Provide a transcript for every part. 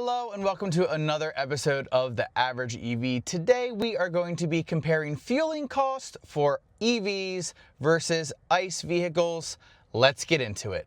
Hello and welcome to another episode of The Average EV. Today we are going to be comparing fueling cost for EVs versus ICE vehicles. Let's get into it.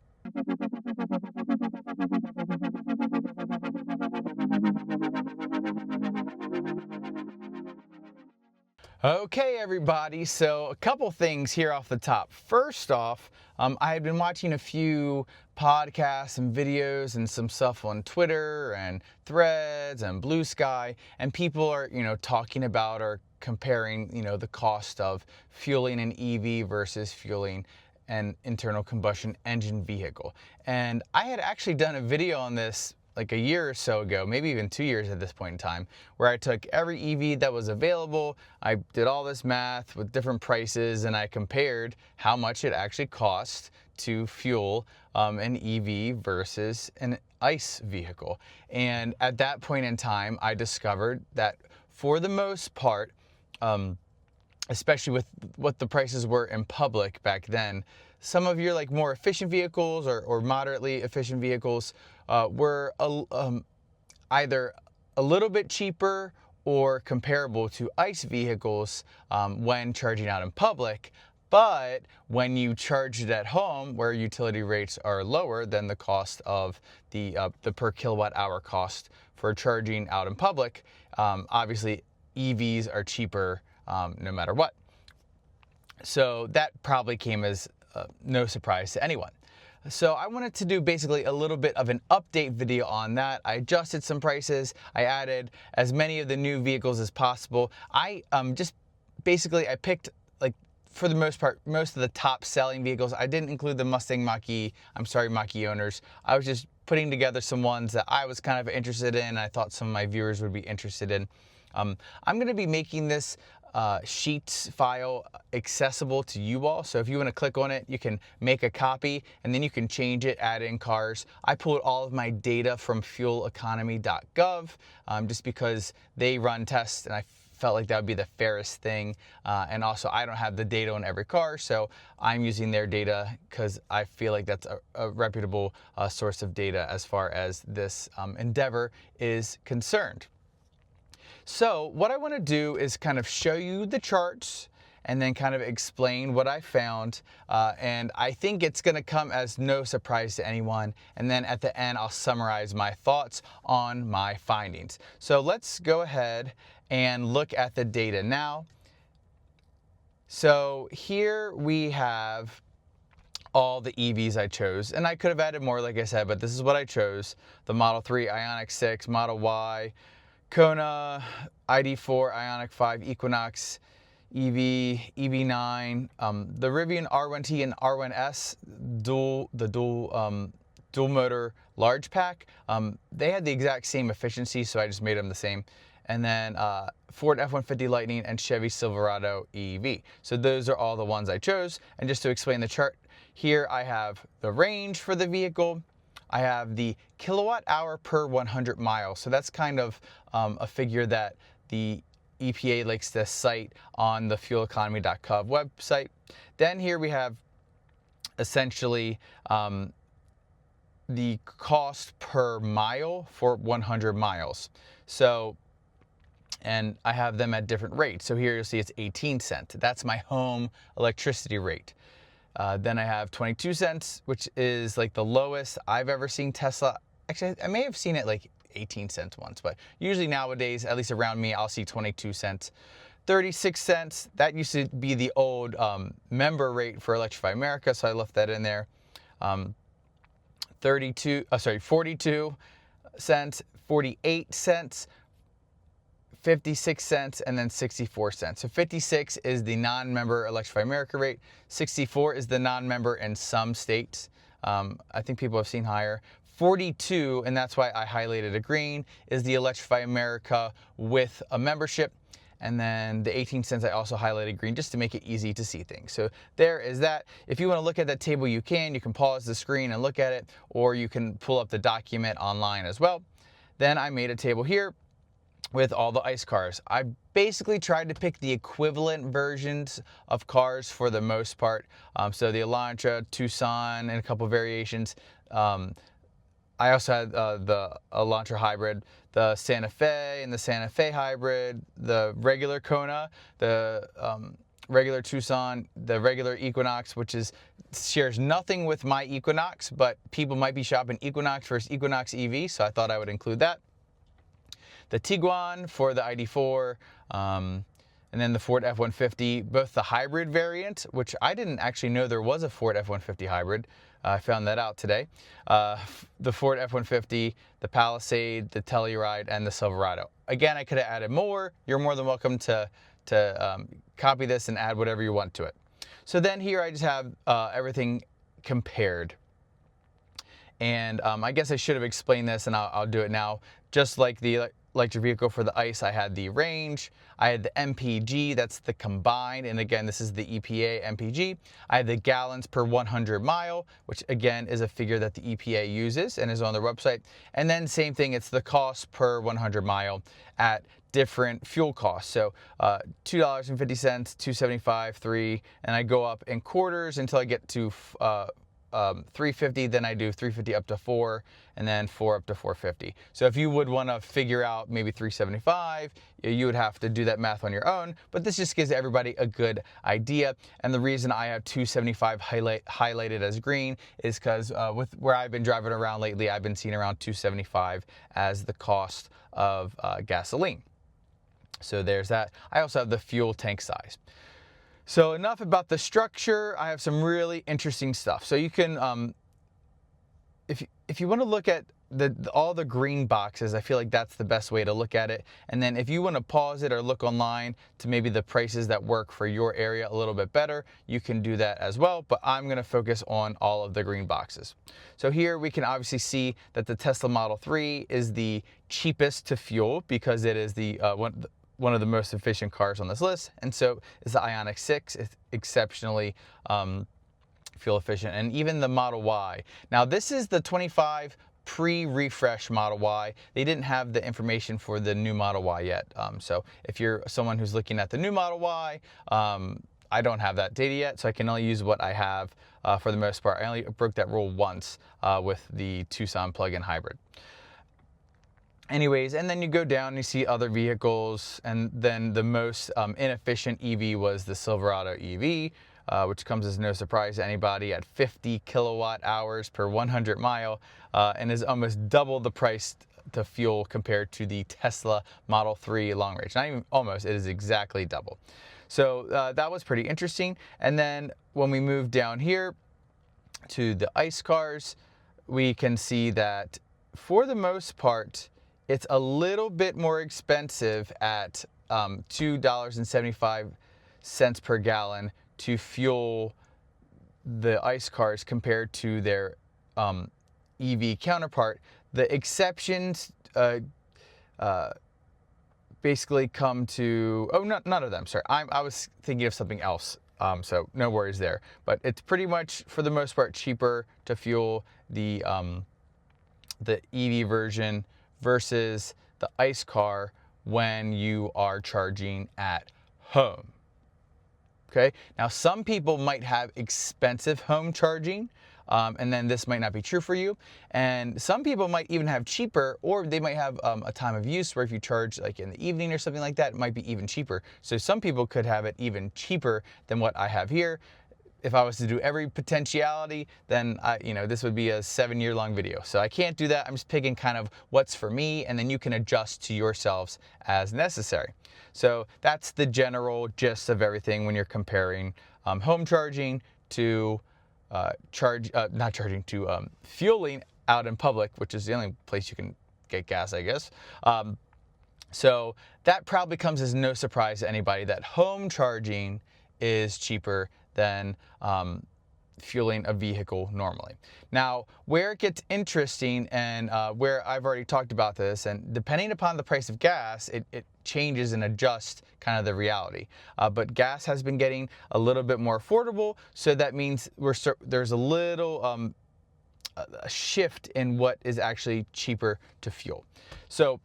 Okay, everybody, so a couple things here off the top. First off, I had been watching a few podcasts and videos and some stuff on Twitter and Threads and Blue Sky, and people are, talking about or comparing, the cost of fueling an EV versus fueling an internal combustion engine vehicle. And I had actually done a video on this like a year or so ago, maybe even 2 years at this point in time, where I took every EV that was available, I did all this math with different prices, and I compared how much it actually cost to fuel an EV versus an ICE vehicle. And at that point in time, I discovered that for the most part, especially with what the prices were in public back then, some of your like more efficient vehicles or moderately efficient vehicles were either a little bit cheaper or comparable to ICE vehicles when charging out in public. But when you charge it at home, where utility rates are lower than the cost of the per kilowatt hour cost for charging out in public, obviously EVs are cheaper no matter what. So that probably came as no surprise to anyone. So I wanted to do basically a little bit of an update video on that. I adjusted some prices. I added as many of the new vehicles as possible. I picked, like, for the most part, most of the top selling vehicles. I didn't include the Mustang Mach-E. I'm sorry, Mach-E owners. I was just putting together some ones that I was kind of interested in. I thought some of my viewers would be interested in. I'm going to be making this Sheets file accessible to you all. So if you want to click on it, you can make a copy and then you can change it, add in cars. I pulled all of my data from fueleconomy.gov just because they run tests and I felt like that would be the fairest thing. And also I don't have the data on every car, so I'm using their data because I feel like that's a reputable source of data as far as this endeavor is concerned. So what I want to do is kind of show you the charts and then kind of explain what I found. And I think it's going to come as no surprise to anyone. And then at the end, I'll summarize my thoughts on my findings. So let's go ahead and look at the data now. So here we have all the EVs I chose, and I could have added more, like I said, but this is what I chose. The Model 3, Ioniq 6, Model Y, Kona, ID4, Ioniq 5, Equinox, EV, EV9, the Rivian R1T and R1S dual motor large pack. They had the exact same efficiency, so I just made them the same. And then Ford F-150 Lightning and Chevy Silverado EV. So those are all the ones I chose. And just to explain the chart, here I have the range for the vehicle. I have the kilowatt hour per 100 miles. So that's kind of a figure that the EPA likes to cite on the fueleconomy.gov website. Then here we have essentially the cost per mile for 100 miles. So, and I have them at different rates. So here you'll see it's 18 cents. That's my home electricity rate. Then I have 22 cents, which is like the lowest I've ever seen Tesla. Actually, I may have seen it like 18 cents once, but usually nowadays, at least around me, I'll see 22 cents. 36 cents, that used to be the old member rate for Electrify America, so I left that in there. 42 cents, 48 cents, 56 cents, and then 64 cents. So 56 is the non-member Electrify America rate. 64 is the non-member in some states. I think people have seen higher. 42, and that's why I highlighted it green, is the Electrify America with a membership. And then the 18 cents I also highlighted green just to make it easy to see things. So there is that. If you want to look at that table, you can pause the screen and look at it, or you can pull up the document online as well. Then I made a table here with all the ICE cars. I basically tried to pick the equivalent versions of cars for the most part. So the Elantra, Tucson, and a couple variations. I also had the Elantra hybrid, the Santa Fe and the Santa Fe hybrid, the regular Kona, the regular Tucson, the regular Equinox, which shares nothing with my Equinox, but people might be shopping Equinox versus Equinox EV, so I thought I would include that. The Tiguan for the ID4, and then the Ford F-150, both the hybrid variant, which I didn't actually know there was a Ford F-150 hybrid. I found that out today. The Ford F-150, the Palisade, the Telluride, and the Silverado. Again, I could have added more. You're more than welcome to copy this and add whatever you want to it. So then here I just have everything compared. And I guess I should have explained this, and I'll do it now. Just like the electric vehicle for the ICE, I had the range, I had the MPG, that's the combined, and again, this is the EPA MPG. I had the gallons per 100 mile, which again is a figure that the EPA uses and is on their website. And then same thing, it's the cost per 100 mile at different fuel costs. So $2.50, $2.75, $3, and I go up in quarters until I get to $3.50, then I do $3.50 up to $4, and then $4 up to $4.50. So if you would want to figure out maybe $3.75, you would have to do that math on your own, but this just gives everybody a good idea. And the reason I have $2.75 highlighted as green is because with where I've been driving around lately, I've been seeing around $2.75 as the cost of gasoline. So there's that. I also have the fuel tank size. So enough about the structure. I have some really interesting stuff. So you can, if you want to look at all the green boxes, I feel like that's the best way to look at it. And then if you want to pause it or look online to maybe the prices that work for your area a little bit better, you can do that as well. But I'm going to focus on all of the green boxes. So here we can obviously see that the Tesla Model 3 is the cheapest to fuel because it is the one of the most efficient cars on this list, and so is the Ioniq 6. It's exceptionally fuel efficient, and even the Model Y. Now this is the 25 pre-refresh Model Y. They didn't have the information for the new Model Y yet. So if you're someone who's looking at the new Model Y, I don't have that data yet, so I can only use what I have for the most part. I only broke that rule once with the Tucson plug-in hybrid. Anyways, and then you go down and you see other vehicles, and then the most inefficient EV was the Silverado EV, which comes as no surprise to anybody at 50 kilowatt hours per 100 mile, and is almost double the price to fuel compared to the Tesla Model 3 long range. Not even almost, it is exactly double. So that was pretty interesting. And then when we move down here to the ICE cars, we can see that for the most part, it's a little bit more expensive at $2.75 per gallon to fuel the ICE cars compared to their EV counterpart. The exceptions basically come to, none of them, sorry. I was thinking of something else, so no worries there. But it's pretty much, for the most part, cheaper to fuel the EV version versus the ICE car when you are charging at home. Okay, now some people might have expensive home charging, and then this might not be true for you. And some people might even have cheaper, or they might have a time of use where if you charge like in the evening or something like that, it might be even cheaper. So some people could have it even cheaper than what I have here. If I was to do every potentiality, then this would be a 7-year-long video. So I can't do that. I'm just picking kind of what's for me, and then you can adjust to yourselves as necessary. So that's the general gist of everything when you're comparing home charging to fueling out in public, which is the only place you can get gas, I guess. So that probably comes as no surprise to anybody that home charging is cheaper than fueling a vehicle normally. Now, where it gets interesting, and where I've already talked about this, and depending upon the price of gas, it changes and adjusts kind of the reality. But gas has been getting a little bit more affordable, so that means there's a little a shift in what is actually cheaper to fuel. So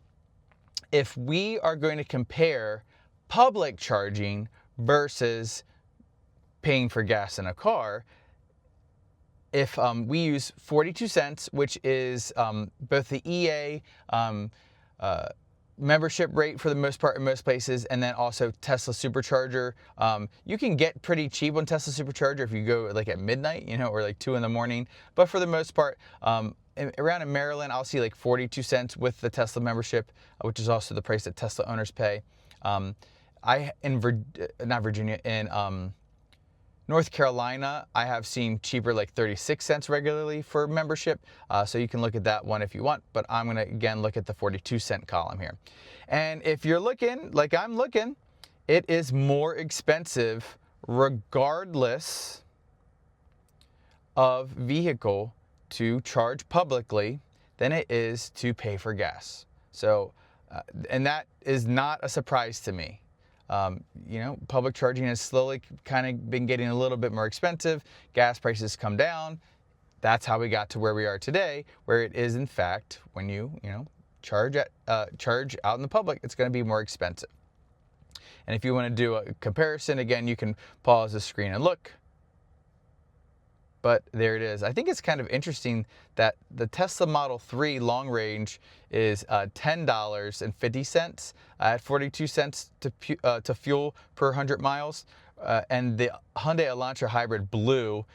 if we are going to compare public charging versus paying for gas in a car, if we use 42 cents, which is both the EA membership rate for the most part in most places, and then also Tesla Supercharger. You can get pretty cheap on Tesla Supercharger if you go like at midnight, or like 2 in the morning. But for the most part, around in Maryland, I'll see like 42 cents with the Tesla membership, which is also the price that Tesla owners pay. In North Carolina, I have seen cheaper, like 36 cents regularly for membership. So you can look at that one if you want, but I'm gonna again look at the 42 cent column here. And if you're looking like I'm looking, it is more expensive regardless of vehicle to charge publicly than it is to pay for gas. So, and that is not a surprise to me. Public charging has slowly kind of been getting a little bit more expensive. Gas prices come down. That's how we got to where we are today, where it is in fact, when you charge out in the public, it's going to be more expensive. And if you want to do a comparison, again, you can pause the screen and look. But there it is. I think it's kind of interesting that the Tesla Model 3 long range is $10.50 at 42 cents to fuel per 100 miles. And the Hyundai Elantra Hybrid Blue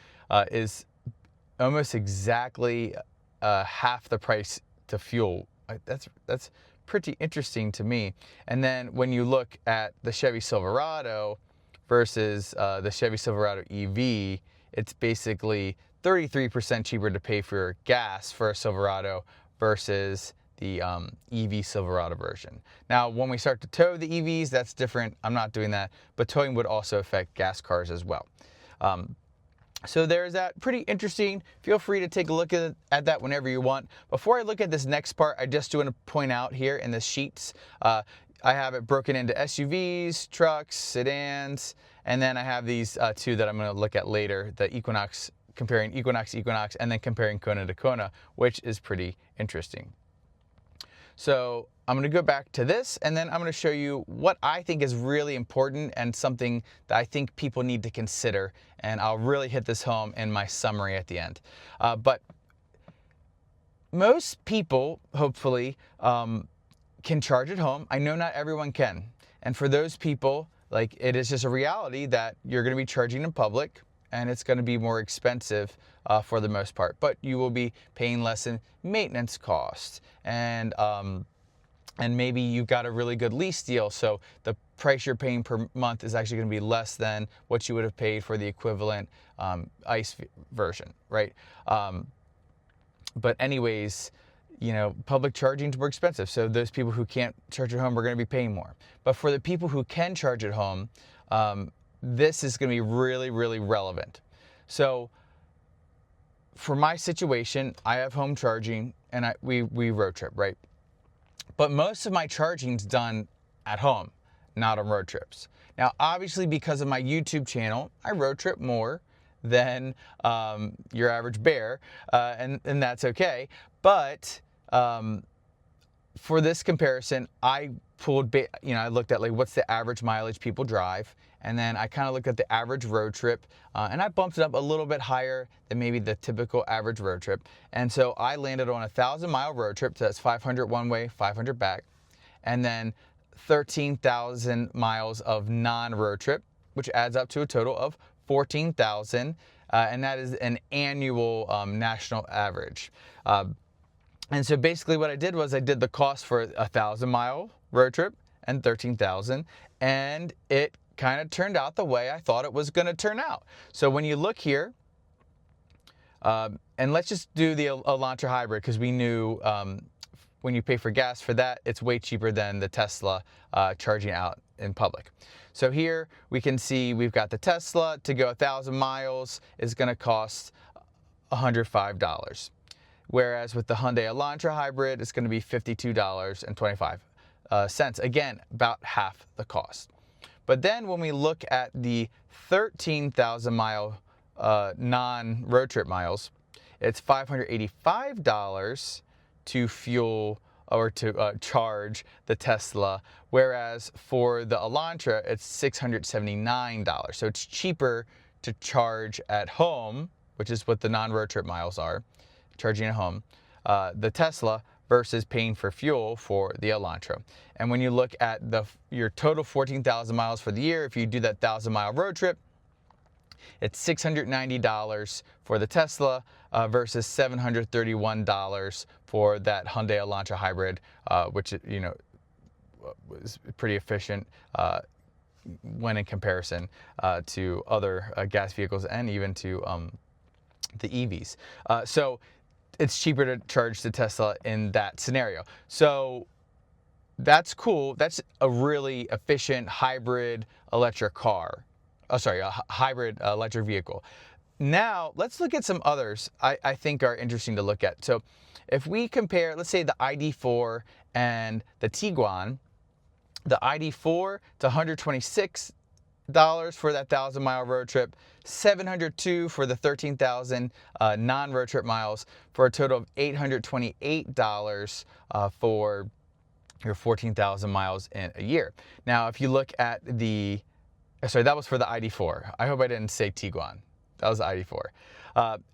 is almost exactly half the price to fuel. That's pretty interesting to me. And then when you look at the Chevy Silverado versus the Chevy Silverado EV, it's basically 33% cheaper to pay for gas for a Silverado versus the EV Silverado version. Now, when we start to tow the EVs, that's different. I'm not doing that, but towing would also affect gas cars as well. So there's that. Pretty interesting. Feel free to take a look at that whenever you want. Before I look at this next part, I just want to point out here in the sheets, I have it broken into SUVs, trucks, sedans, and then I have these two that I'm going to look at later, the Equinox, comparing Equinox, and then comparing Kona to Kona, which is pretty interesting. So I'm going to go back to this, and then I'm going to show you what I think is really important and something that I think people need to consider, and I'll really hit this home in my summary at the end. But most people, hopefully, can charge at home. I know not everyone can. And for those people, like, it is just a reality that you're going to be charging in public, and it's going to be more expensive for the most part. But you will be paying less in maintenance costs, and maybe you've got a really good lease deal, so the price you're paying per month is actually going to be less than what you would have paid for the equivalent ICE version, right? But anyways, public charging is more expensive. So those people who can't charge at home are going to be paying more. But for the people who can charge at home, this is going to be really, really relevant. So for my situation, I have home charging, and we road trip, right? But most of my charging's done at home, not on road trips. Now, obviously, because of my YouTube channel, I road trip more than your average bear, and that's okay. But for this comparison, I pulled, I looked at like what's the average mileage people drive, and then I kind of looked at the average road trip, and I bumped it up a little bit higher than maybe the typical average road trip. And so I landed on a 1,000-mile road trip, so that's 500 one way, 500 back, and then 13,000 miles of non-road trip, which adds up to a total of 14,000, and that is an annual national average. And so basically what I did was I did the cost for a 1,000-mile road trip and 13,000, and it kind of turned out the way I thought it was going to turn out. So when you look here, and let's just do the Elantra Hybrid, because we knew when you pay for gas for that, it's way cheaper than the Tesla charging out in public. So here we can see we've got the Tesla. To go 1,000 miles is going to cost $105. Whereas with the Hyundai Elantra Hybrid, it's going to be $52.25. Again, about half the cost. But then when we look at the 13,000-mile non-road trip miles, it's $585 to fuel or to charge the Tesla, whereas for the Elantra, it's $679. So it's cheaper to charge at home which is what the non-road trip miles are, charging at home, the Tesla, versus paying for fuel for the Elantra. And when you look at your total 14,000 miles for the year, if you do that 1,000-mile road trip, it's $690 for the Tesla versus $731 for that Hyundai Elantra hybrid, which was pretty efficient when in comparison to other gas vehicles and even to the EVs. So it's cheaper to charge the Tesla in that scenario. So that's cool. That's a really efficient hybrid electric car. Oh, sorry, a hybrid electric vehicle. Now, let's look at some others I think are interesting to look at. So if we compare, let's say the ID4 and the Tiguan, the ID4 to $126 for that 1,000-mile road trip, $702 for the 13,000 non-road trip miles, for a total of $828 for your 14,000 miles in a year. Now, if you look at sorry, that was for the ID4. I hope I didn't say Tiguan. That was the ID4.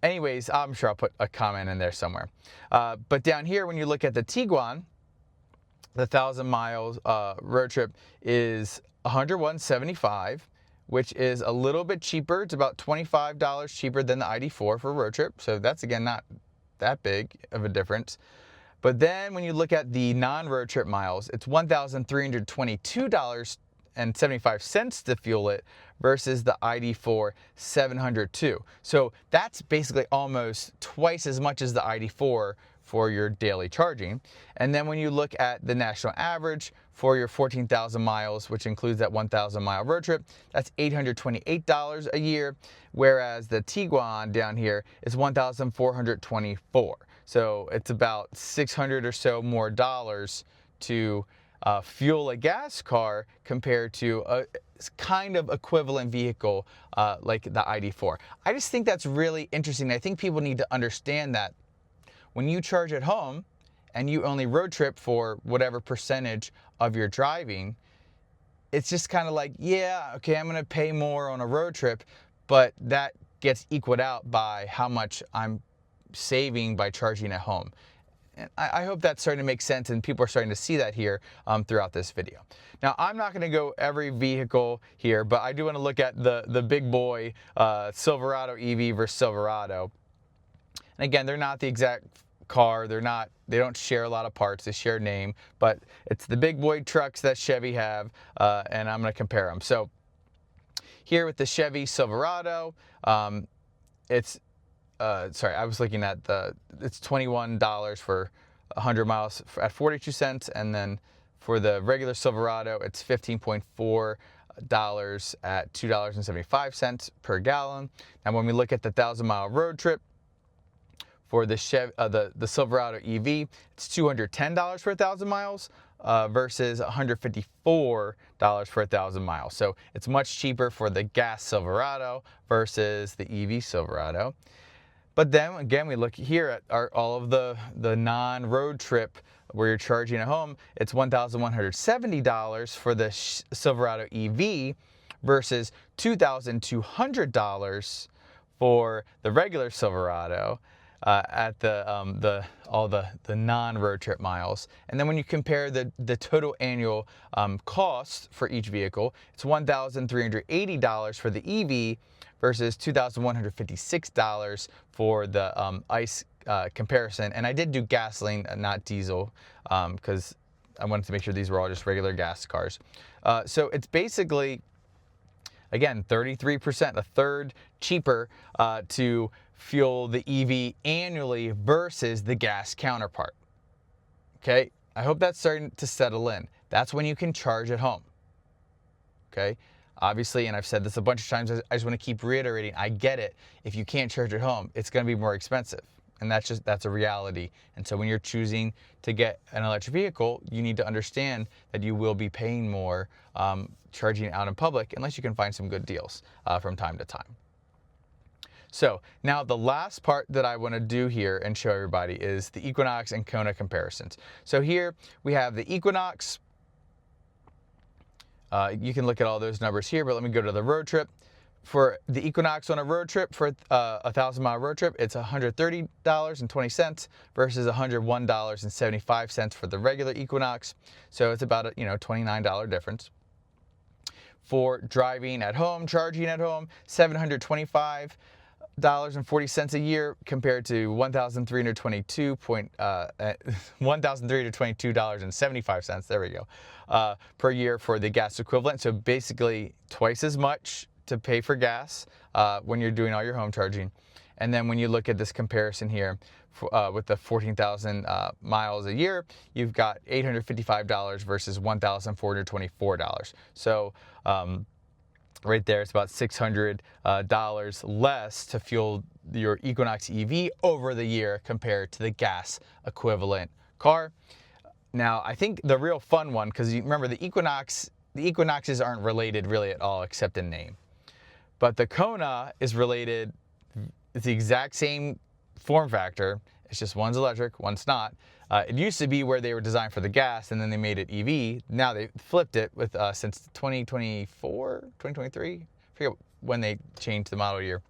Anyways, I'm sure I'll put a comment in there somewhere. But down here, when you look at the Tiguan, the 1,000 miles road trip is $101.75, which is a little bit cheaper. It's about $25 cheaper than the ID4 for a road trip. So that's, again, not that big of a difference. But then when you look at the non-road trip miles, it's $1,322.75 to fuel it versus the ID4 $702. So that's basically almost twice as much as the ID4 for your daily charging. And then when you look at the national average for your 14,000 miles, which includes that 1,000-mile road trip, that's $828 a year, whereas the Tiguan down here is $1,424. So it's about $600 or so more dollars to fuel a gas car compared to a kind of equivalent vehicle like the ID4. I just think that's really interesting. I think people need to understand that when you charge at home and you only road trip for whatever percentage of your driving, it's just kind of like, yeah, okay, I'm going to pay more on a road trip, but that gets equaled out by how much I'm saving by charging at home. And I hope that's starting to make sense, and people are starting to see that here throughout this video. Now, I'm not going to go every vehicle here, but I do want to look at the big boy Silverado EV versus Silverado. And again, they're not the exact car. They don't share a lot of parts. They share name, but it's the big boy trucks that Chevy have, and I'm going to compare them. So here with the Chevy Silverado, it's sorry, I was looking at it's $21 for 100 miles at 42 cents, and then for the regular Silverado, it's $15.4 at $2.75 per gallon. And when we look at the 1,000-mile road trip for the Silverado EV, it's $210 for 1,000 miles versus $154 for 1,000 miles. So it's much cheaper for the gas Silverado versus the EV Silverado. But then again, we look here at all of the non-road trip where you're charging at home. It's $1,170 for the Silverado EV versus $2,200 for the regular Silverado at all the non-road trip miles. And then when you compare the total annual cost for each vehicle, it's $1,380 for the EV versus $2,156 for the ICE comparison. And I did do gasoline, not diesel, because I wanted to make sure these were all just regular gas cars. So it's basically, again, 33%, a third cheaper to fuel the EV annually versus the gas counterpart. Okay, I hope that's starting to settle in. That's when you can charge at home. Okay. Obviously, and I've said this a bunch of times, I just want to keep reiterating, I get it. If you can't charge at home, it's going to be more expensive. And that's a reality. And so when you're choosing to get an electric vehicle, you need to understand that you will be paying more charging out in public, unless you can find some good deals from time to time. So now the last part that I want to do here and show everybody is the Equinox and Kona comparisons. So here we have the Equinox. You can look at all those numbers here, but let me go to the road trip. For the Equinox on a road trip, for a 1,000-mile road trip, it's $130.20 versus $101.75 for the regular Equinox. So it's about a $29 difference. For driving at home, charging at home, $725.40 a year compared to $1,322.75. There we go, per year for the gas equivalent. So basically twice as much to pay for gas when you're doing all your home charging. And then when you look at this comparison here with the 14,000 miles a year, you've got $855 versus $1,424. So right there, it's about $600 less to fuel your Equinox EV over the year compared to the gas equivalent car. Now, I think the real fun one, because you remember the Equinoxes aren't related really at all except in name. But the Kona is related. It's the exact same form factor. It's just one's electric, one's not. It used to be where they were designed for the gas, and then they made it EV. Now they flipped it with since 2024, 2023. I forget when they changed the model year.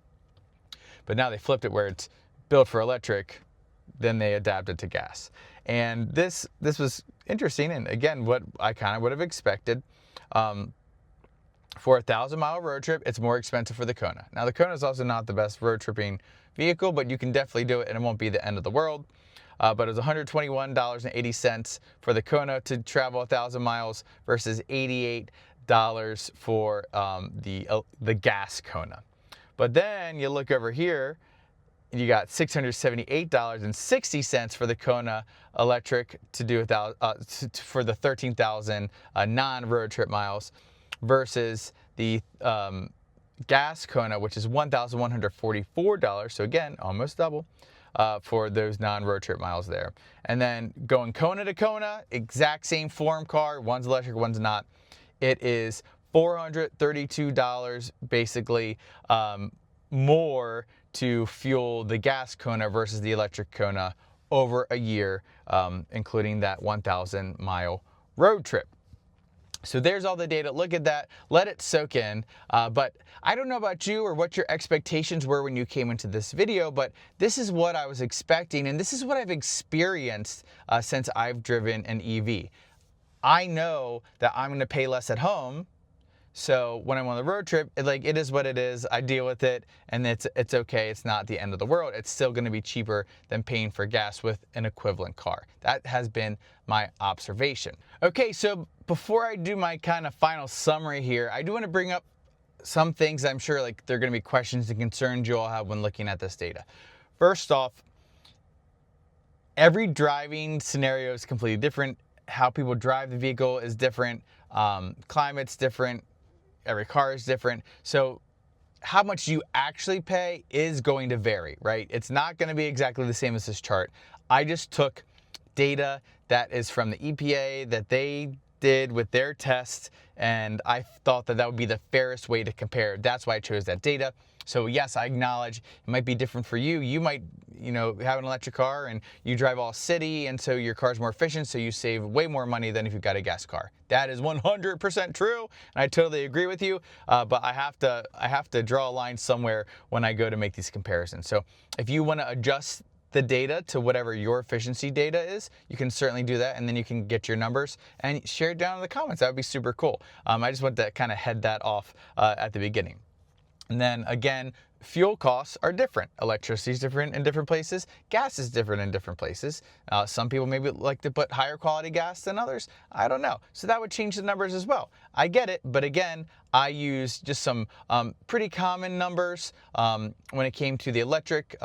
But now they flipped it where it's built for electric, then they adapted to gas. And this was interesting, and again, what I kind of would have expected. For a 1,000-mile road trip, it's more expensive for the Kona. Now, the Kona is also not the best road tripping vehicle, but you can definitely do it, and it won't be the end of the world. But it was $121.80 for the Kona to travel 1,000 miles versus $88 for the gas Kona. But then you look over here, you got $678.60 for the Kona electric to do for the 13,000 non-road trip miles, versus the gas Kona, which is $1,144. So again, almost double for those non-road trip miles there. And then going Kona to Kona, exact same form car, one's electric, one's not. It is $432 basically more to fuel the gas Kona versus the electric Kona over a year, including that 1,000-mile road trip. So there's all the data. Look at that. Let it soak in. But I don't know about you or what your expectations were when you came into this video, but this is what I was expecting, and this is what I've experienced since I've driven an EV. I know that I'm going to pay less at home. So when I'm on the road trip, it is what it is. I deal with it, and it's okay. It's not the end of the world. It's still going to be cheaper than paying for gas with an equivalent car. That has been my observation. Okay, so before I do my kind of final summary here, I do want to bring up some things I'm sure they're going to be questions and concerns you all have when looking at this data. First off, every driving scenario is completely different. How people drive the vehicle is different. Climate's different. Every car is different. So how much you actually pay is going to vary, right? It's not going to be exactly the same as this chart. I just took data that is from the EPA that they did with their tests, and I thought that would be the fairest way to compare. That's why I chose that data. So yes, I acknowledge it might be different for you. You might, have an electric car and you drive all city, and so your car's more efficient, so you save way more money than if you've got a gas car. That is 100% true, and I totally agree with you. But I have to draw a line somewhere when I go to make these comparisons. So if you want to adjust the data to whatever your efficiency data is, you can certainly do that, and then you can get your numbers and share it down in the comments. That would be super cool. I just want to kind of head that off at the beginning. And then again, fuel costs are different. Electricity is different in different places. Gas is different in different places. Some people maybe like to put higher quality gas than others. I don't know. So that would change the numbers as well. I get it, but again, I use just some pretty common numbers when it came to the electric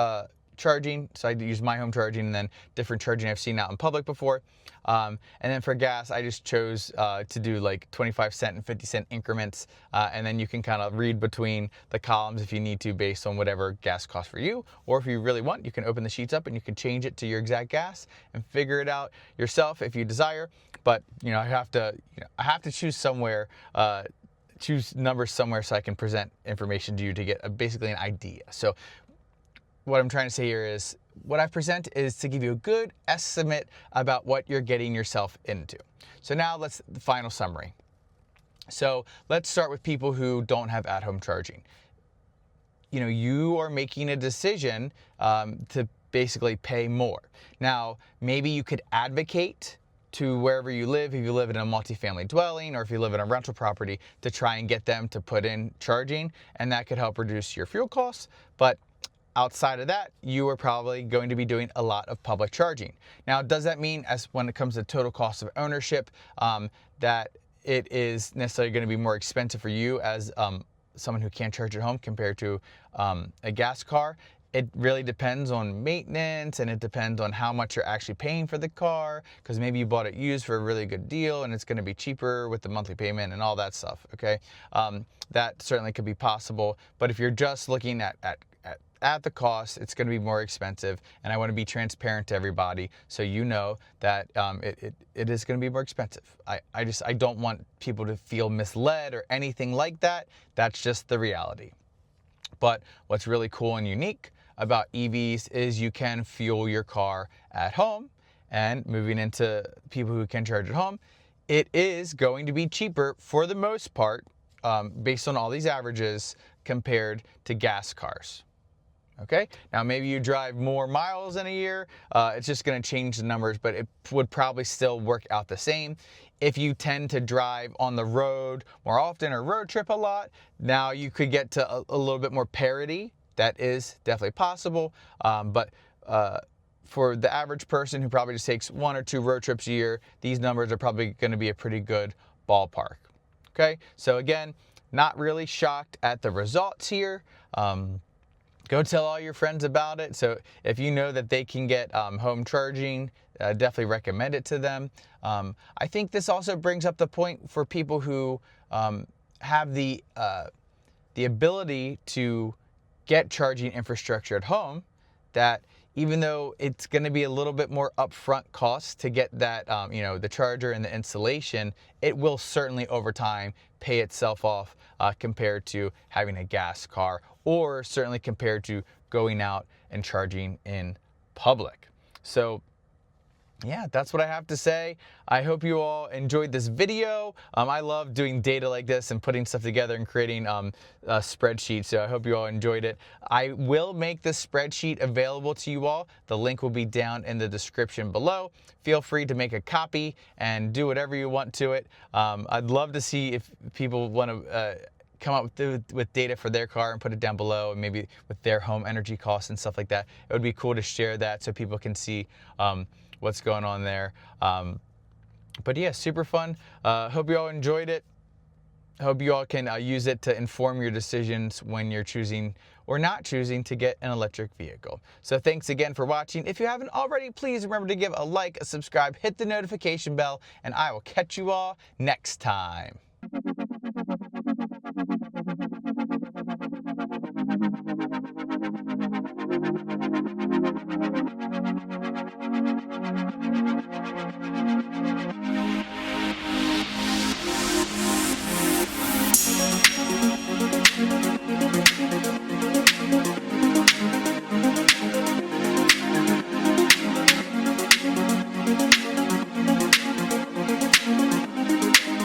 charging. So I use my home charging and then different charging I've seen out in public before. And then for gas, I just chose to do 25-cent and 50-cent increments. And then you can kind of read between the columns if you need to, based on whatever gas costs for you. Or if you really want, you can open the sheets up and you can change it to your exact gas and figure it out yourself if you desire. But I have to choose somewhere, choose numbers somewhere so I can present information to you to get basically an idea. So what I'm trying to say here is, what I present is to give you a good estimate about what you're getting yourself into. So now the final summary. So let's start with people who don't have at-home charging. you are making a decision to basically pay more. Now, maybe you could advocate to wherever you live, if you live in a multifamily dwelling or if you live in a rental property, to try and get them to put in charging, and that could help reduce your fuel costs. But outside of that, you are probably going to be doing a lot of public charging. Now, does that mean, as when it comes to total cost of ownership, that it is necessarily going to be more expensive for you as someone who can't charge at home compared to a gas car? It really depends on maintenance, and it depends on how much you're actually paying for the car, because maybe you bought it used for a really good deal and it's going to be cheaper with the monthly payment and all that stuff, okay? That certainly could be possible, but if you're just looking at the cost, it's going to be more expensive, and I want to be transparent to everybody so you know that it is going to be more expensive. I don't want people to feel misled or anything like that. That's just the reality. But what's really cool and unique about EVs is you can fuel your car at home, and moving into people who can charge at home, it is going to be cheaper for the most part, based on all these averages, compared to gas cars. Okay, now maybe you drive more miles in a year, it's just going to change the numbers, but it would probably still work out the same. If you tend to drive on the road more often or road trip a lot, now you could get to a little bit more parity. That is definitely possible, but for the average person who probably just takes 1 or 2 road trips a year, these numbers are probably going to be a pretty good ballpark. Okay, so again, not really shocked at the results here. Go tell all your friends about it. So if you know that they can get home charging, definitely recommend it to them. I think this also brings up the point for people who have the ability to get charging infrastructure at home, that even though it's going to be a little bit more upfront cost to get that, the charger and the installation, it will certainly over time pay itself off compared to having a gas car, or certainly compared to going out and charging in public. So yeah, that's what I have to say. I hope you all enjoyed this video. I love doing data like this and putting stuff together and creating a spreadsheet, so I hope you all enjoyed it. I will make this spreadsheet available to you all. The link will be down in the description below. Feel free to make a copy and do whatever you want to it. I'd love to see if people want to come up with data for their car and put it down below, and maybe with their home energy costs and stuff like that. It would be cool to share that so people can see what's going on there. But yeah, super fun. Hope you all enjoyed it. Hope you all can use it to inform your decisions when you're choosing or not choosing to get an electric vehicle. So thanks again for watching. If you haven't already, please remember to give a like, a subscribe, hit the notification bell, and I will catch you all next time.